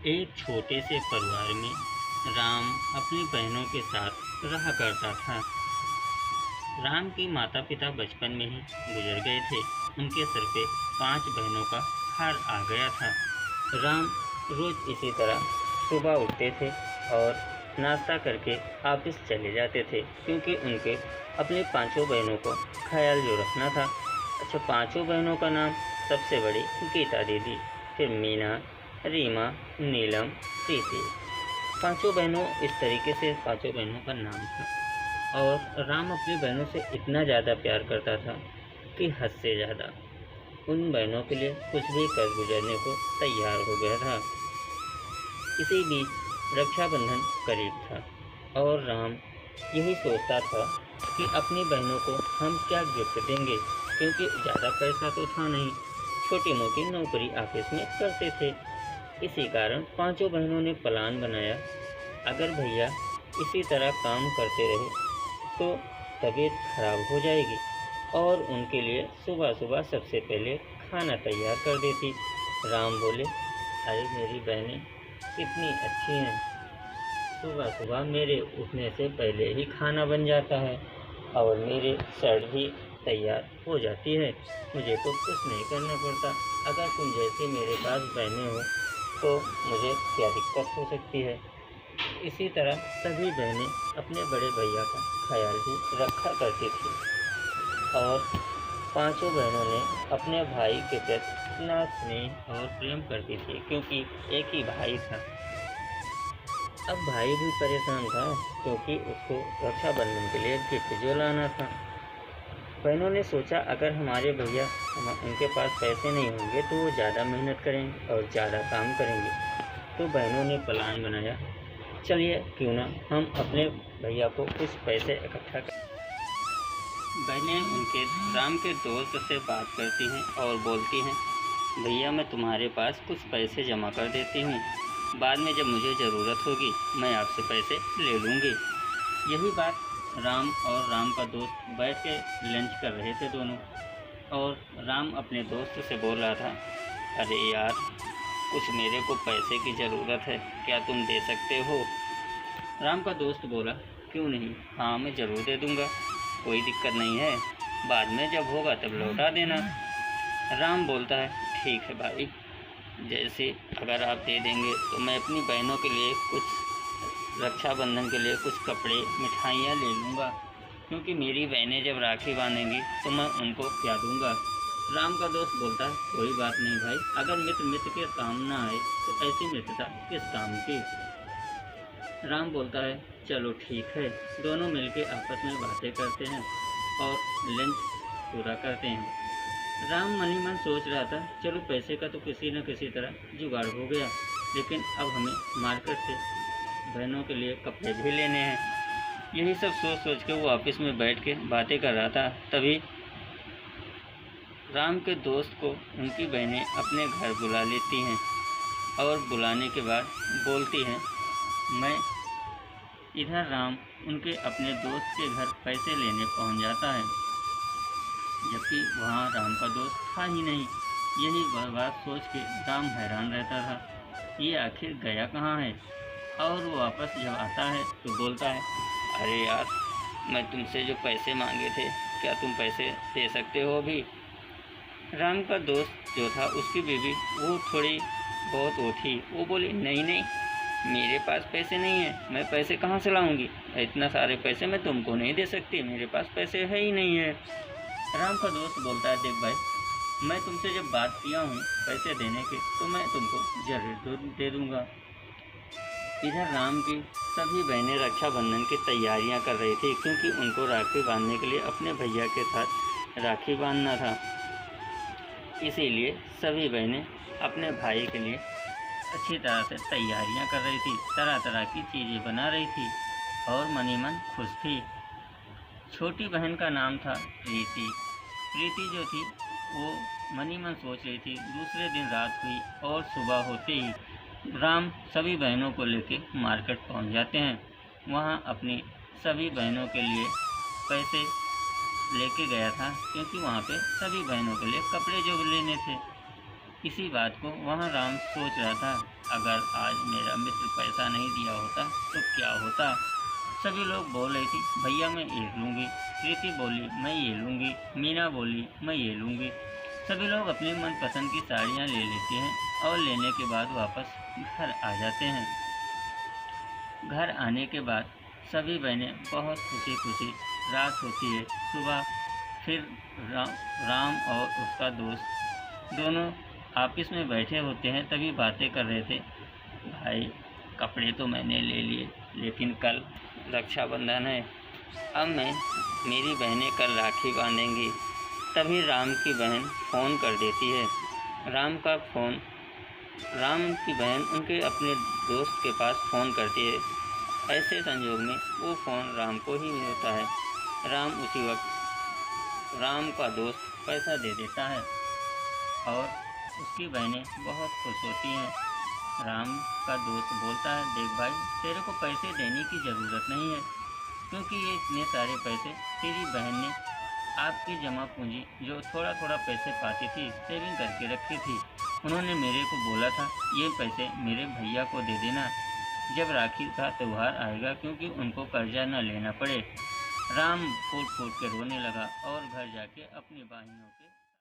एक छोटे से परिवार में राम अपनी बहनों के साथ रहा करता था। राम के माता पिता बचपन में ही गुजर गए थे। उनके सिर पे 5 बहनों का भार आ गया था। राम रोज इसी तरह सुबह उठते थे और नाश्ता करके ऑफिस चले जाते थे, क्योंकि उनके अपनी 5 बहनों को ख्याल जो रखना था। अच्छा, 5 बहनों का नाम: सबसे बड़ी गीता दीदी, फिर मीना, रीमा, नीलम, प्रीति। 5 बहनों, इस तरीके से 5 बहनों का नाम था। और राम अपनी बहनों से इतना ज़्यादा प्यार करता था कि हद से ज़्यादा। उन बहनों के लिए कुछ भी कर गुजरने को तैयार हो गया था। इसी बीच रक्षाबंधन करीब था और राम यही सोचता था कि अपनी बहनों को हम क्या गिफ्ट देंगे, क्योंकि ज़्यादा पैसा तो था नहीं, छोटी मोटी नौकरी ऑफिस में करते थे। इसी कारण 5 बहनों ने प्लान बनाया, अगर भैया इसी तरह काम करते रहे तो तबीयत खराब हो जाएगी। और उनके लिए सुबह सुबह सबसे पहले खाना तैयार कर देती। राम बोले, अरे मेरी बहनें कितनी अच्छी हैं, सुबह सुबह मेरे उठने से पहले ही खाना बन जाता है और मेरे शर्ट भी तैयार हो जाती है, मुझे तो कुछ नहीं करना पड़ता। अगर तुम जैसे मेरे पास बहनें हो तो मुझे क्या दिक्कत हो सकती है। इसी तरह सभी बहनें अपने बड़े भैया का ख्याल भी रखा करती थी और 5 बहनों ने अपने भाई के प्रति इतना स्नेह और प्रेम करती थी, क्योंकि एक ही भाई था। अब भाई भी परेशान था, क्योंकि उसको रक्षाबंधन के लिए गिफ्ट जो लाना था। बहनों ने सोचा, अगर हमारे भैया उनके पास पैसे नहीं होंगे तो वो ज़्यादा मेहनत करेंगे और ज़्यादा काम करेंगे। तो बहनों ने प्लान बनाया, चलिए क्यों ना हम अपने भैया को कुछ पैसे इकट्ठा कर। बहनें उनके राम के दोस्त से बात करती हैं और बोलती हैं, भैया मैं तुम्हारे पास कुछ पैसे जमा कर देती हूँ, बाद में जब मुझे ज़रूरत होगी मैं आपसे पैसे ले लूँगी। यही बात राम और राम का दोस्त बैठ के लंच कर रहे थे दोनों, और राम अपने दोस्त से बोल रहा था, अरे यार कुछ मेरे को पैसे की ज़रूरत है, क्या तुम दे सकते हो? राम का दोस्त बोला, क्यों नहीं, हाँ मैं ज़रूर दे दूँगा, कोई दिक्कत नहीं है, बाद में जब होगा तब लौटा देना। राम बोलता है, ठीक है भाई, जैसे अगर आप दे देंगे तो मैं अपनी बहनों के लिए कुछ रक्षाबंधन के लिए कुछ कपड़े मिठाइयाँ ले लूँगा, क्योंकि मेरी बहनें जब राखी बांधेंगी तो मैं उनको क्या दूँगा। राम का दोस्त बोलता है, कोई बात नहीं भाई, अगर मित्र मित्र के काम ना आए तो ऐसी मित्रता किस काम की। राम बोलता है, चलो ठीक है। दोनों मिलके आपस में बातें करते हैं और लंच पूरा करते हैं। राम मन ही मन सोच रहा था, चलो पैसे का तो किसी न किसी तरह जुगाड़ हो गया, लेकिन अब हमें मार्केट से बहनों के लिए कपड़े भी लेने हैं। यही सब सोच सोच के वो ऑफिस में बैठ के बातें कर रहा था। तभी राम के दोस्त को उनकी बहनें अपने घर बुला लेती हैं और बुलाने के बाद बोलती हैं, मैं इधर राम उनके अपने दोस्त के घर पैसे लेने पहुंच जाता है, जबकि वहाँ राम का दोस्त था ही नहीं। यही वह बात सोच के राम हैरान रहता था, ये आखिर गया कहाँ है। और वो वापस जब आता है तो बोलता है, अरे यार मैं तुमसे जो पैसे मांगे थे, क्या तुम पैसे दे सकते हो अभी? राम का दोस्त जो था, उसकी बीवी वो थोड़ी बहुत वो थी, वो बोली, नहीं नहीं, मेरे पास पैसे नहीं है, मैं पैसे कहाँ से लाऊंगी, इतना सारे पैसे मैं तुमको नहीं दे सकती, मेरे पास पैसे है ही नहीं है। राम का दोस्त बोलता है, देख भाई, मैं तुमसे जब बात किया हूँ पैसे देने की तो मैं तुमको जरूर दे दूँगा। इधर राम की सभी बहनें रक्षाबंधन की तैयारियां कर रही थी, क्योंकि उनको राखी बांधने के लिए अपने भैया के साथ राखी बांधना था। इसीलिए सभी बहनें अपने भाई के लिए अच्छी तरह से तैयारियां कर रही थी, तरह तरह की चीज़ें बना रही थी और मन ही मन खुश थी। छोटी बहन का नाम था प्रीति। प्रीति जो थी वो मन ही मन सोच रही थी। दूसरे दिन रात हुई और सुबह होते ही राम सभी बहनों को लेके मार्केट पहुंच जाते हैं। वहां अपनी सभी बहनों के लिए पैसे लेके गया था क्योंकि वहाँ पे सभी बहनों के लिए कपड़े जो लेने थे। इसी बात को वहाँ राम सोच रहा था, अगर आज मेरा मित्र पैसा नहीं दिया होता तो क्या होता। सभी लोग बोल रही थी, भैया मैं ये लूँगी, प्रीति बोली मैं ये लूँगी, मीना बोली मैं ये लूँगी। सभी लोग अपनी मनपसंद की साड़ियाँ ले लेते हैं और लेने के बाद वापस घर आ जाते हैं। घर आने के बाद सभी बहनें बहुत खुशी खुशी, रात होती है, सुबह फिर राम और उसका दोस्त दोनों ऑफिस में बैठे होते हैं। तभी बातें कर रहे थे, भाई कपड़े तो मैंने ले लिए, लेकिन कल रक्षाबंधन है, अब मेरी बहनें कल राखी बांधेंगी। तभी राम की बहन फ़ोन कर देती है। राम की बहन उनके अपने दोस्त के पास फ़ोन करती है। ऐसे संजोग में वो फ़ोन राम को ही मिलता है। राम उसी वक्त राम का दोस्त पैसा दे देता है और उसकी बहनें बहुत खुश होती हैं। राम का दोस्त बोलता है, देख भाई तेरे को पैसे देने की ज़रूरत नहीं है, क्योंकि ये इतने सारे पैसे तेरी बहन ने आपकी जमा पूंजी जो थोड़ा थोड़ा पैसे पाती थी सेविंग करके रखी थी, उन्होंने मेरे को बोला था ये पैसे मेरे भैया को दे देना जब राखी का त्यौहार आएगा, क्योंकि उनको कर्जा न लेना पड़े। राम फूट फूट के रोने लगा और घर जाके अपनी बहनों के